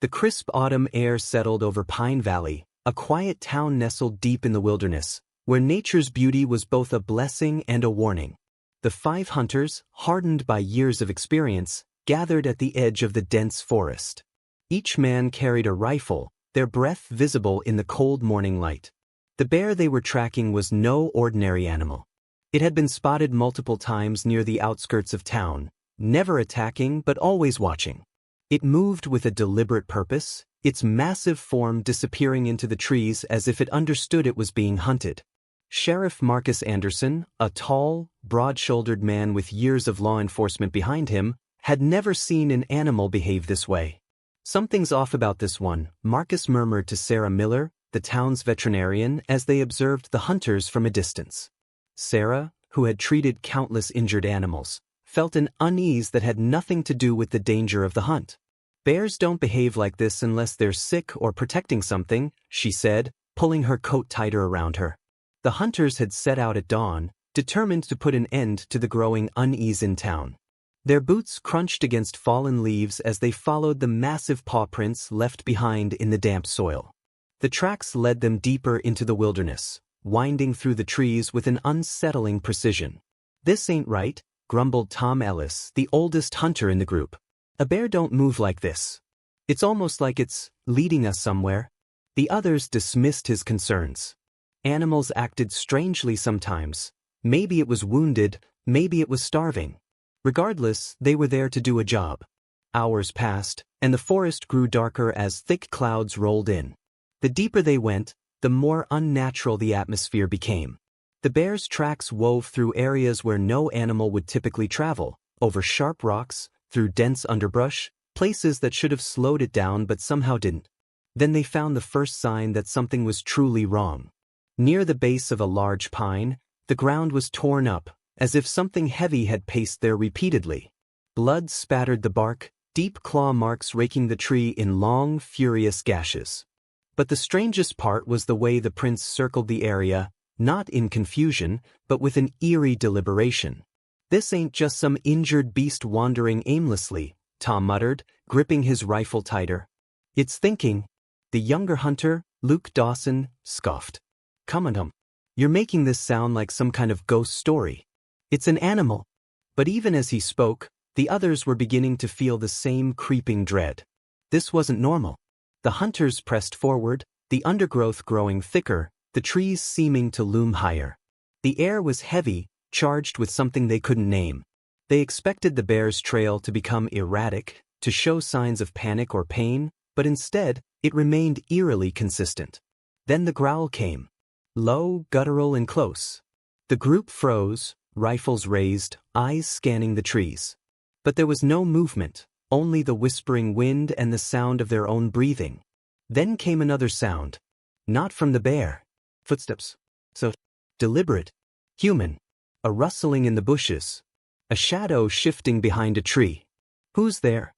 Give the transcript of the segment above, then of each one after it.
The crisp autumn air settled over Pine Valley, a quiet town nestled deep in the wilderness, where nature's beauty was both a blessing and a warning. The 5 hunters, hardened by years of experience, gathered at the edge of the dense forest. Each man carried a rifle, their breath visible in the cold morning light. The bear they were tracking was no ordinary animal. It had been spotted multiple times near the outskirts of town, never attacking but always watching. It moved with a deliberate purpose, its massive form disappearing into the trees as if it understood it was being hunted. Sheriff Marcus Anderson, a tall, broad-shouldered man with years of law enforcement behind him, had never seen an animal behave this way. "Something's off about this one," Marcus murmured to Sarah Miller, the town's veterinarian, as they observed the hunters from a distance. Sarah, who had treated countless injured animals, felt an unease that had nothing to do with the danger of the hunt. "Bears don't behave like this unless they're sick or protecting something," she said, pulling her coat tighter around her. The hunters had set out at dawn, determined to put an end to the growing unease in town. Their boots crunched against fallen leaves as they followed the massive paw prints left behind in the damp soil. The tracks led them deeper into the wilderness, winding through the trees with an unsettling precision. "This ain't right," grumbled Tom Ellis, the oldest hunter in the group. "A bear don't move like this. It's almost like it's leading us somewhere." The others dismissed his concerns. Animals acted strangely sometimes. Maybe it was wounded, maybe it was starving. Regardless, they were there to do a job. Hours passed, and the forest grew darker as thick clouds rolled in. The deeper they went, the more unnatural the atmosphere became. The bear's tracks wove through areas where no animal would typically travel, over sharp rocks, through dense underbrush, places that should have slowed it down but somehow didn't. Then they found the first sign that something was truly wrong. Near the base of a large pine, the ground was torn up, as if something heavy had paced there repeatedly. Blood spattered the bark, deep claw marks raking the tree in long, furious gashes. But the strangest part was the way the prints circled the area, not in confusion, but with an eerie deliberation. "This ain't just some injured beast wandering aimlessly," Tom muttered, gripping his rifle tighter. "It's thinking." The younger hunter, Luke Dawson, scoffed. "Come on, you're making this sound like some kind of ghost story. It's an animal." But even as he spoke, the others were beginning to feel the same creeping dread. This wasn't normal. The hunters pressed forward, the undergrowth growing thicker, the trees seeming to loom higher. The air was heavy, charged with something they couldn't name. They expected the bear's trail to become erratic, to show signs of panic or pain, but instead, it remained eerily consistent. Then the growl came. Low, guttural, and close. The group froze, rifles raised, eyes scanning the trees. But there was no movement, only the whispering wind and the sound of their own breathing. Then came another sound. Not from the bear. Footsteps. So deliberate. Human. A rustling in the bushes. A shadow shifting behind a tree. "Who's there?"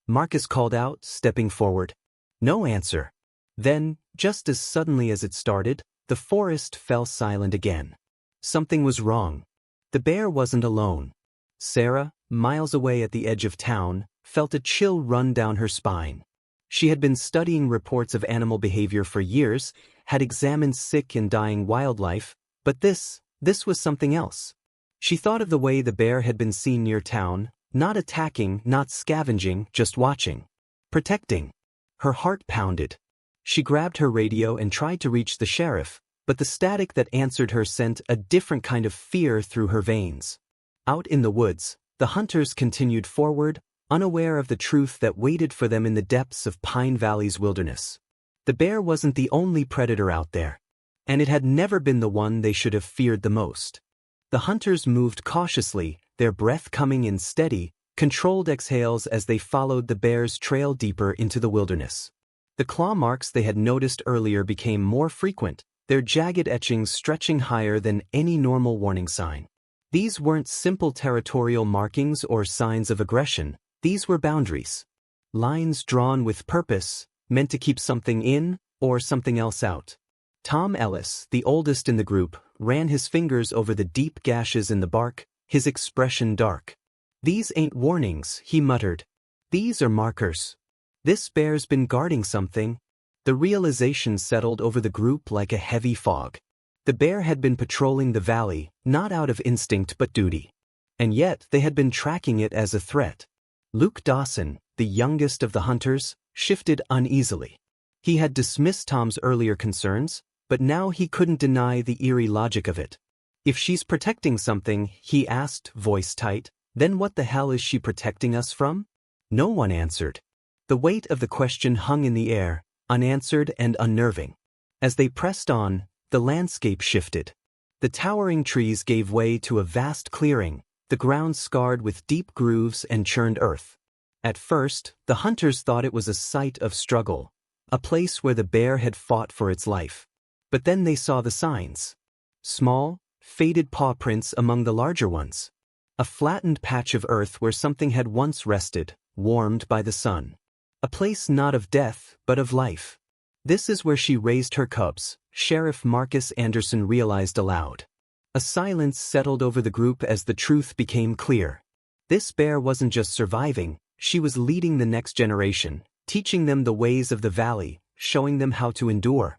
Marcus called out, stepping forward. No answer. Then, just as suddenly as it started, the forest fell silent again. Something was wrong. The bear wasn't alone. Sarah, miles away at the edge of town, felt a chill run down her spine. She had been studying reports of animal behavior for years, had examined sick and dying wildlife, but this was something else. She thought of the way the bear had been seen near town, not attacking, not scavenging, just watching. Protecting. Her heart pounded. She grabbed her radio and tried to reach the sheriff, but the static that answered her sent a different kind of fear through her veins. Out in the woods, the hunters continued forward, unaware of the truth that waited for them in the depths of Pine Valley's wilderness. The bear wasn't the only predator out there, and it had never been the one they should have feared the most. The hunters moved cautiously, their breath coming in steady, controlled exhales as they followed the bear's trail deeper into the wilderness. The claw marks they had noticed earlier became more frequent, their jagged etchings stretching higher than any normal warning sign. These weren't simple territorial markings or signs of aggression, these were boundaries. Lines drawn with purpose, meant to keep something in or something else out. Tom Ellis, the oldest in the group, ran his fingers over the deep gashes in the bark, his expression dark. "These ain't warnings," he muttered. "These are markers." This bear's been guarding something. The realization settled over the group like a heavy fog. The bear had been patrolling the valley, not out of instinct but duty. And yet they had been tracking it as a threat. Luke Dawson, the youngest of the hunters, shifted uneasily. He had dismissed Tom's earlier concerns, but now he couldn't deny the eerie logic of it. If she's protecting something, he asked, voice tight, then what the hell is she protecting us from? No one answered. The weight of the question hung in the air, unanswered and unnerving. As they pressed on, the landscape shifted. The towering trees gave way to a vast clearing, the ground scarred with deep grooves and churned earth. At first, the hunters thought it was a site of struggle, a place where the bear had fought for its life. But then they saw the signs. Small, faded paw prints among the larger ones. A flattened patch of earth where something had once rested, warmed by the sun. A place not of death, but of life. This is where she raised her cubs, Sheriff Marcus Anderson realized aloud. A silence settled over the group as the truth became clear. This bear wasn't just surviving, she was leading the next generation, teaching them the ways of the valley, showing them how to endure.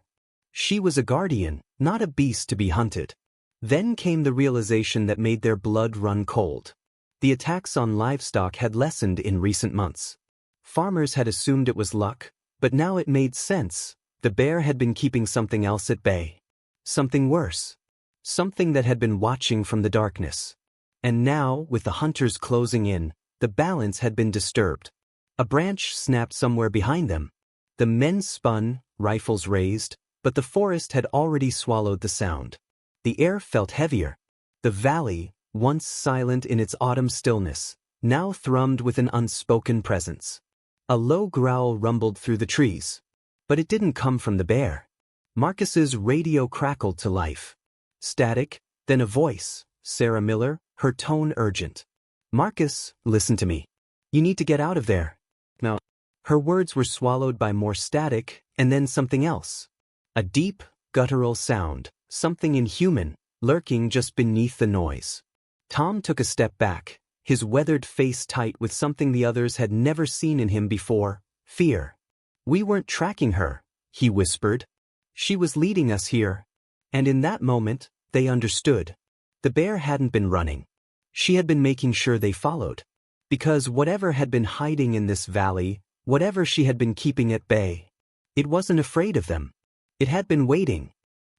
She was a guardian, not a beast to be hunted. Then came the realization that made their blood run cold. The attacks on livestock had lessened in recent months. Farmers had assumed it was luck, but now it made sense. The bear had been keeping something else at bay. Something worse. Something that had been watching from the darkness. And now, with the hunters closing in, the balance had been disturbed. A branch snapped somewhere behind them. The men spun, rifles raised, but the forest had already swallowed the sound. The air felt heavier. The valley, once silent in its autumn stillness, now thrummed with an unspoken presence. A low growl rumbled through the trees. But it didn't come from the bear. Marcus's radio crackled to life. Static, then a voice, Sarah Miller, her tone urgent. Marcus, listen to me. You need to get out of there. Now. Her words were swallowed by more static, and then something else. A deep, guttural sound, something inhuman, lurking just beneath the noise. Tom took a step back, his weathered face tight with something the others had never seen in him before, fear. We weren't tracking her, he whispered. She was leading us here. And in that moment, they understood. The bear hadn't been running. She had been making sure they followed. Because whatever had been hiding in this valley, whatever she had been keeping at bay, it wasn't afraid of them. It had been waiting.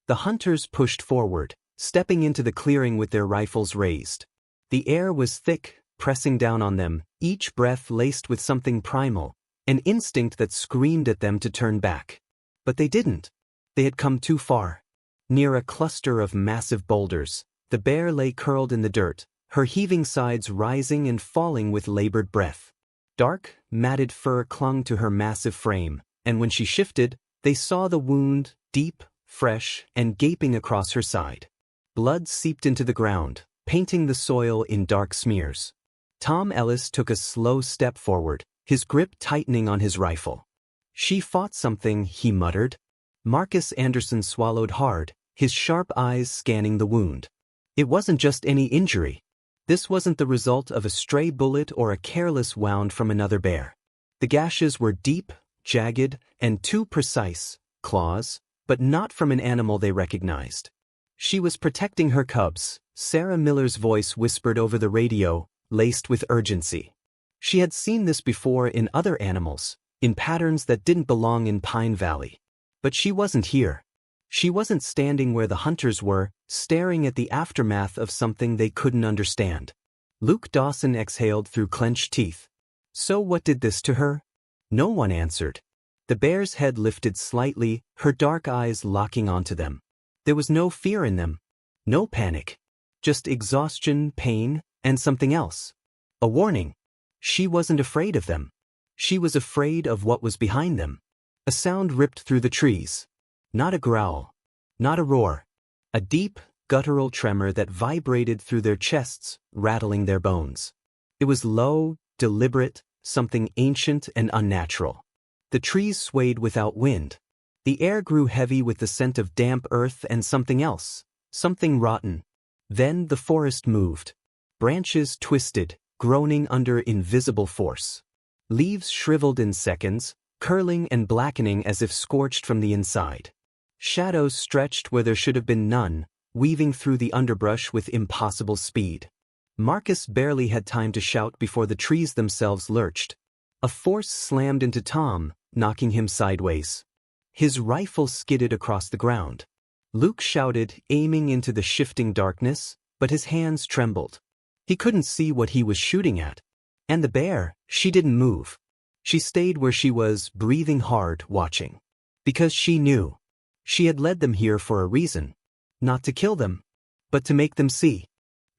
The hunters pushed forward, stepping into the clearing with their rifles raised. The air was thick, pressing down on them, each breath laced with something primal, an instinct that screamed at them to turn back. But they didn't. They had come too far. Near a cluster of massive boulders, the bear lay curled in the dirt, her heaving sides rising and falling with labored breath. Dark, matted fur clung to her massive frame, and when she shifted, they saw the wound, deep, fresh, and gaping across her side. Blood seeped into the ground, painting the soil in dark smears. Tom Ellis took a slow step forward, his grip tightening on his rifle. She fought something, he muttered. Marcus Anderson swallowed hard, his sharp eyes scanning the wound. It wasn't just any injury. This wasn't the result of a stray bullet or a careless wound from another bear. The gashes were deep, jagged, and too precise, claws, but not from an animal they recognized. She was protecting her cubs, Sarah Miller's voice whispered over the radio, laced with urgency. She had seen this before in other animals, in patterns that didn't belong in Pine Valley. But she wasn't here. She wasn't standing where the hunters were, staring at the aftermath of something they couldn't understand. Luke Dawson exhaled through clenched teeth. So what did this to her? No one answered. The bear's head lifted slightly, her dark eyes locking onto them. There was no fear in them. No panic. Just exhaustion, pain, and something else. A warning. She wasn't afraid of them. She was afraid of what was behind them. A sound ripped through the trees. Not a growl. Not a roar. A deep, guttural tremor that vibrated through their chests, rattling their bones. It was low, deliberate, something ancient and unnatural. The trees swayed without wind. The air grew heavy with the scent of damp earth and something else, something rotten. Then the forest moved. Branches twisted, groaning under invisible force. Leaves shriveled in seconds, curling and blackening as if scorched from the inside. Shadows stretched where there should have been none, weaving through the underbrush with impossible speed. Marcus barely had time to shout before the trees themselves lurched. A force slammed into Tom, knocking him sideways. His rifle skidded across the ground. Luke shouted, aiming into the shifting darkness, but his hands trembled. He couldn't see what he was shooting at. And the bear, she didn't move. She stayed where she was, breathing hard, watching. Because she knew. She had led them here for a reason. Not to kill them, but to make them see.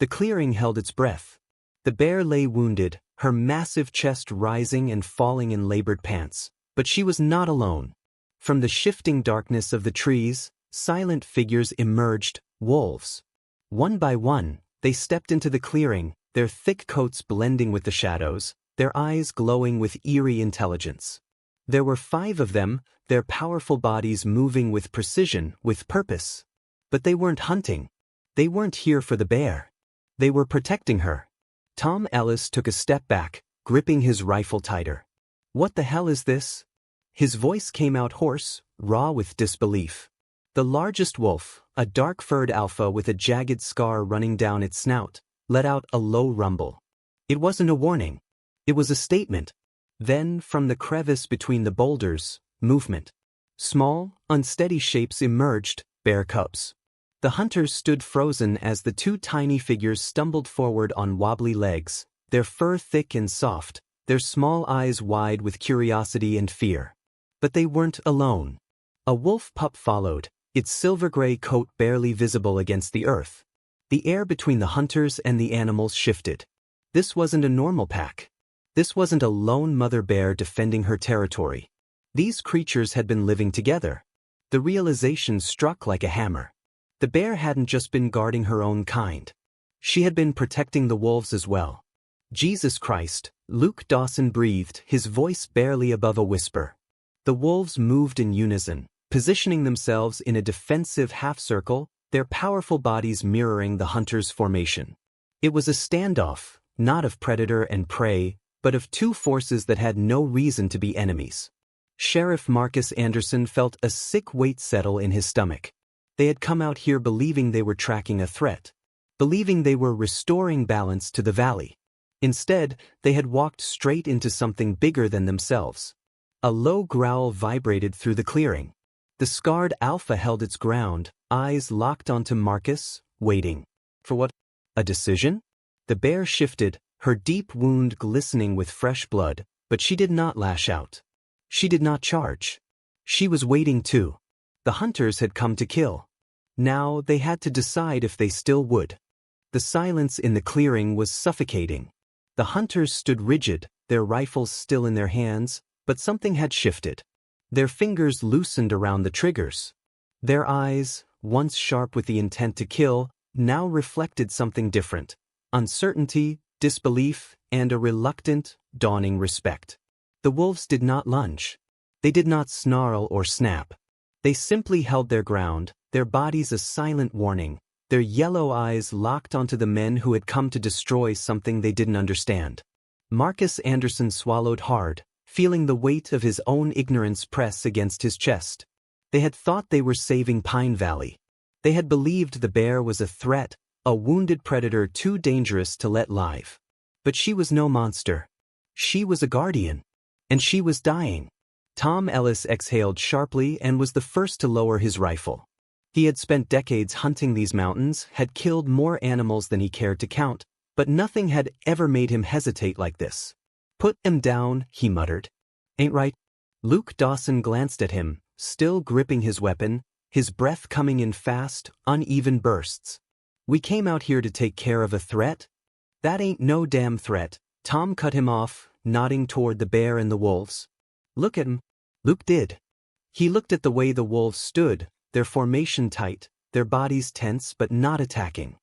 The clearing held its breath. The bear lay wounded, her massive chest rising and falling in labored pants. But she was not alone. From the shifting darkness of the trees, silent figures emerged, wolves. One by one, they stepped into the clearing, their thick coats blending with the shadows, their eyes glowing with eerie intelligence. There were 5 of them, their powerful bodies moving with precision, with purpose. But they weren't hunting. They weren't here for the bear. They were protecting her. Tom Ellis took a step back, gripping his rifle tighter. "What the hell is this?" His voice came out hoarse, raw with disbelief. The largest wolf, a dark-furred alpha with a jagged scar running down its snout, let out a low rumble. It wasn't a warning. It was a statement. Then, from the crevice between the boulders, movement. Small, unsteady shapes emerged, bear cubs. The hunters stood frozen as the 2 tiny figures stumbled forward on wobbly legs, their fur thick and soft, their small eyes wide with curiosity and fear. But they weren't alone. A wolf pup followed, its silver-gray coat barely visible against the earth. The air between the hunters and the animals shifted. This wasn't a normal pack. This wasn't a lone mother bear defending her territory. These creatures had been living together. The realization struck like a hammer. The bear hadn't just been guarding her own kind. She had been protecting the wolves as well. Jesus Christ, Luke Dawson breathed, his voice barely above a whisper. The wolves moved in unison, positioning themselves in a defensive half-circle, their powerful bodies mirroring the hunters' formation. It was a standoff, not of predator and prey, but of 2 forces that had no reason to be enemies. Sheriff Marcus Anderson felt a sick weight settle in his stomach. They had come out here believing they were tracking a threat, believing they were restoring balance to the valley. Instead, they had walked straight into something bigger than themselves. A low growl vibrated through the clearing. The scarred alpha held its ground, eyes locked onto Marcus, waiting. For what? A decision? The bear shifted, her deep wound glistening with fresh blood, but she did not lash out. She did not charge. She was waiting too. The hunters had come to kill. Now they had to decide if they still would. The silence in the clearing was suffocating. The hunters stood rigid, their rifles still in their hands, but something had shifted. Their fingers loosened around the triggers. Their eyes, once sharp with the intent to kill, now reflected something different: uncertainty, disbelief, and a reluctant, dawning respect. The wolves did not lunge. They did not snarl or snap. They simply held their ground, their bodies a silent warning, their yellow eyes locked onto the men who had come to destroy something they didn't understand. Marcus Anderson swallowed hard, feeling the weight of his own ignorance press against his chest. They had thought they were saving Pine Valley. They had believed the bear was a threat, a wounded predator too dangerous to let live. But she was no monster. She was a guardian. And she was dying. Tom Ellis exhaled sharply and was the first to lower his rifle. He had spent decades hunting these mountains, had killed more animals than he cared to count, but nothing had ever made him hesitate like this. "Put him down," he muttered. "Ain't right?" Luke Dawson glanced at him, still gripping his weapon, his breath coming in fast, uneven bursts. "We came out here to take care of a threat?" "That ain't no damn threat," Tom cut him off, nodding toward the bear and the wolves. "Look at 'em." Luke did. He looked at the way the wolves stood, their formation tight, their bodies tense but not attacking.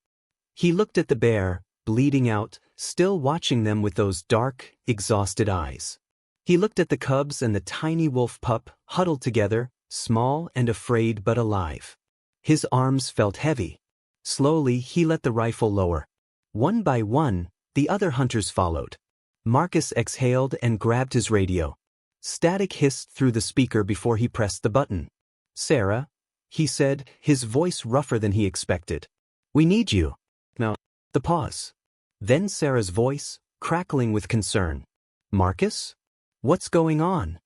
He looked at the bear, bleeding out, still watching them with those dark, exhausted eyes. He looked at the cubs and the tiny wolf pup, huddled together, small and afraid but alive. His arms felt heavy. Slowly he let the rifle lower. One by one, the other hunters followed. Marcus exhaled and grabbed his radio. Static hissed through the speaker before he pressed the button. "Sarah," he said, his voice rougher than he expected. "We need you." No. The pause. Then Sarah's voice, crackling with concern. "Marcus? What's going on?"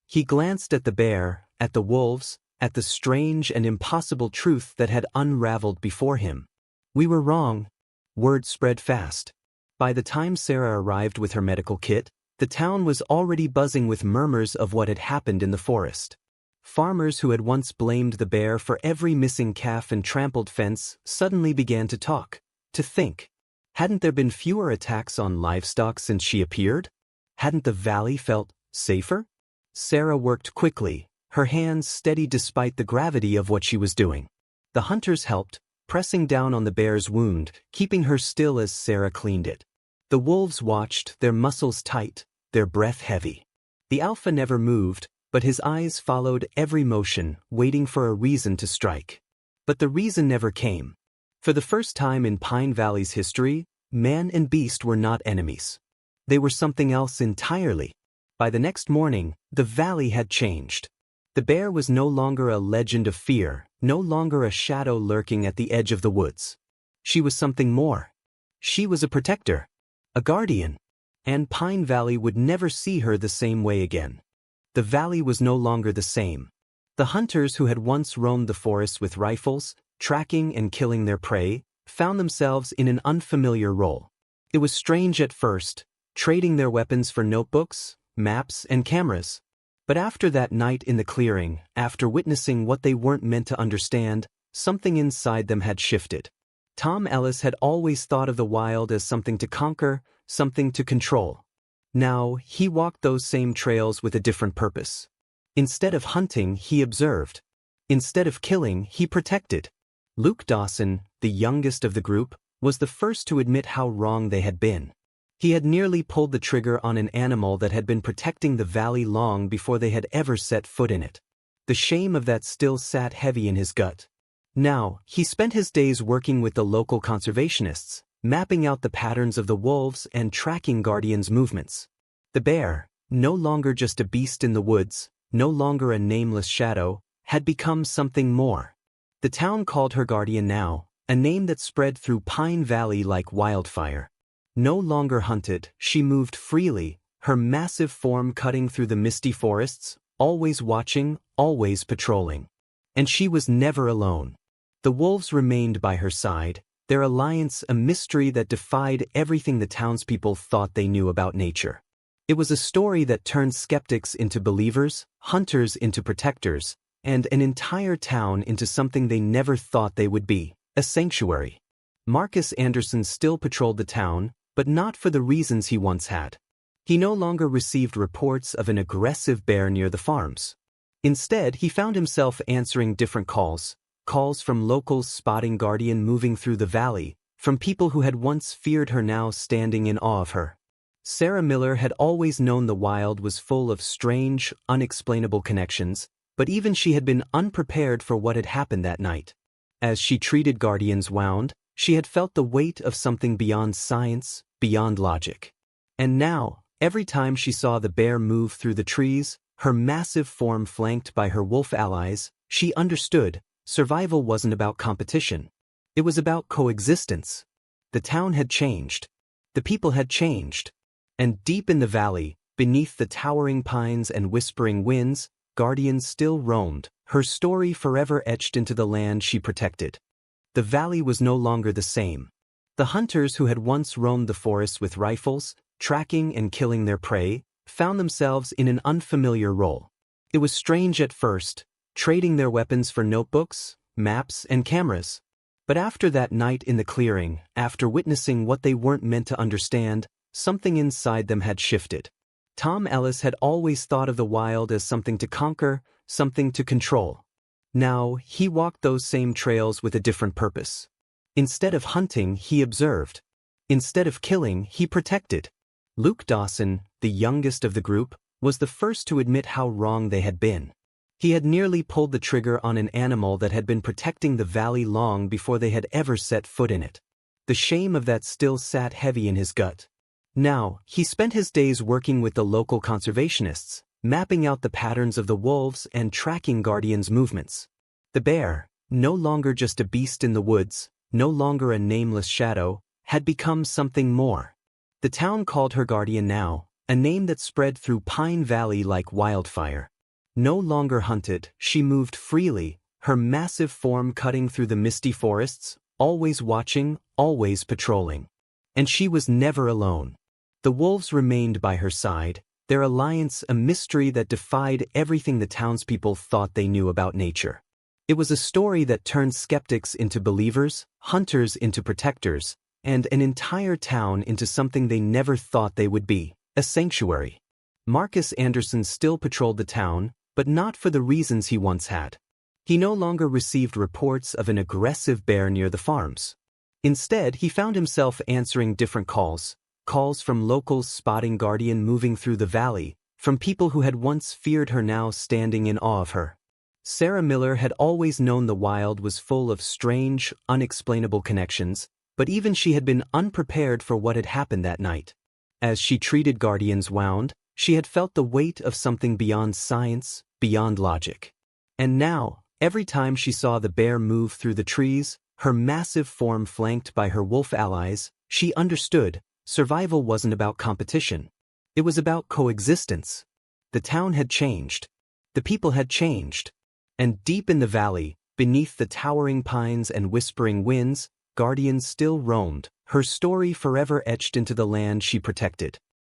He glanced at the bear, at the wolves, at the strange and impossible truth that had unraveled before him. "We were wrong." Word spread fast. By the time Sarah arrived with her medical kit, the town was already buzzing with murmurs of what had happened in the forest. Farmers who had once blamed the bear for every missing calf and trampled fence suddenly began to talk, to think. Hadn't there been fewer attacks on livestock since she appeared? Hadn't the valley felt safer? Sarah worked quickly, her hands steady despite the gravity of what she was doing. The hunters helped, pressing down on the bear's wound, keeping her still as Sarah cleaned it. The wolves watched, their muscles tight, their breath heavy. The alpha never moved, but his eyes followed every motion, waiting for a reason to strike. But the reason never came. For the first time in Pine Valley's history, man and beast were not enemies. They were something else entirely. By the next morning, the valley had changed. The bear was no longer a legend of fear, no longer a shadow lurking at the edge of the woods. She was something more. She was a protector, a guardian, and Pine Valley would never see her the same way again. The valley was no longer the same. The hunters who had once roamed the forests with rifles, tracking and killing their prey, found themselves in an unfamiliar role. It was strange at first, trading their weapons for notebooks, maps, and cameras. But after that night in the clearing, after witnessing what they weren't meant to understand, something inside them had shifted. Tom Ellis had always thought of the wild as something to conquer, something to control. Now, he walked those same trails with a different purpose. Instead of hunting, he observed. Instead of killing, he protected. Luke Dawson, the youngest of the group, was the first to admit how wrong they had been. He had nearly pulled the trigger on an animal that had been protecting the valley long before they had ever set foot in it. The shame of that still sat heavy in his gut. Now, he spent his days working with the local conservationists, mapping out the patterns of the wolves and tracking Guardian's movements. The bear, no longer just a beast in the woods, no longer a nameless shadow, had become something more. The town called her Guardian now, a name that spread through Pine Valley like wildfire. No longer hunted, she moved freely, her massive form cutting through the misty forests, always watching, always patrolling. And she was never alone. The wolves remained by her side, their alliance a mystery that defied everything the townspeople thought they knew about nature. It was a story that turned skeptics into believers, hunters into protectors, and an entire town into something they never thought they would be, a sanctuary. Marcus Anderson still patrolled the town, but not for the reasons he once had. He no longer received reports of an aggressive bear near the farms. Instead, he found himself answering different calls from locals spotting Guardian moving through the valley, from people who had once feared her now standing in awe of her. Sarah Miller had always known the wild was full of strange, unexplainable connections, but even she had been unprepared for what had happened that night. As she treated Guardian's wound, she had felt the weight of something beyond science, beyond logic. And now, every time she saw the bear move through the trees, her massive form flanked by her wolf allies, she understood. Survival wasn't about competition. It was about coexistence. The town had changed. The people had changed. And deep in the valley, beneath the towering pines and whispering winds, Guardian still roamed, her story forever etched into the land she protected. The valley was no longer the same. The hunters who had once roamed the forests with rifles, tracking and killing their prey, found themselves in an unfamiliar role. It was strange at first, trading their weapons for notebooks, maps, and cameras. But after that night in the clearing, after witnessing what they weren't meant to understand, something inside them had shifted. Tom Ellis had always thought of the wild as something to conquer, something to control. Now, he walked those same trails with a different purpose. Instead of hunting, he observed. Instead of killing, he protected. Luke Dawson, the youngest of the group, was the first to admit how wrong they had been. He had nearly pulled the trigger on an animal that had been protecting the valley long before they had ever set foot in it. The shame of that still sat heavy in his gut. Now, he spent his days working with the local conservationists, mapping out the patterns of the wolves and tracking Guardian's movements. The bear, no longer just a beast in the woods, no longer a nameless shadow, had become something more. The town called her Guardian now, a name that spread through Pine Valley like wildfire. No longer hunted, she moved freely, her massive form cutting through the misty forests, always watching, always patrolling. And she was never alone. The wolves remained by her side, their alliance a mystery that defied everything the townspeople thought they knew about nature. It was a story that turned skeptics into believers, hunters into protectors, and an entire town into something they never thought they would be, a sanctuary. Marcus Anderson still patrolled the town, but not for the reasons he once had. He no longer received reports of an aggressive bear near the farms. Instead, he found himself answering different calls from locals spotting Guardian moving through the valley, from people who had once feared her now standing in awe of her. Sarah Miller had always known the wild was full of strange, unexplainable connections, but even she had been unprepared for what had happened that night. As she treated Guardian's wound, she had felt the weight of something beyond science, beyond logic. And now, every time she saw the bear move through the trees, her massive form flanked by her wolf allies, she understood survival wasn't about competition. It was about coexistence. The town had changed. The people had changed. And deep in the valley, beneath the towering pines and whispering winds, Guardian still roamed, her story forever etched into the land she protected.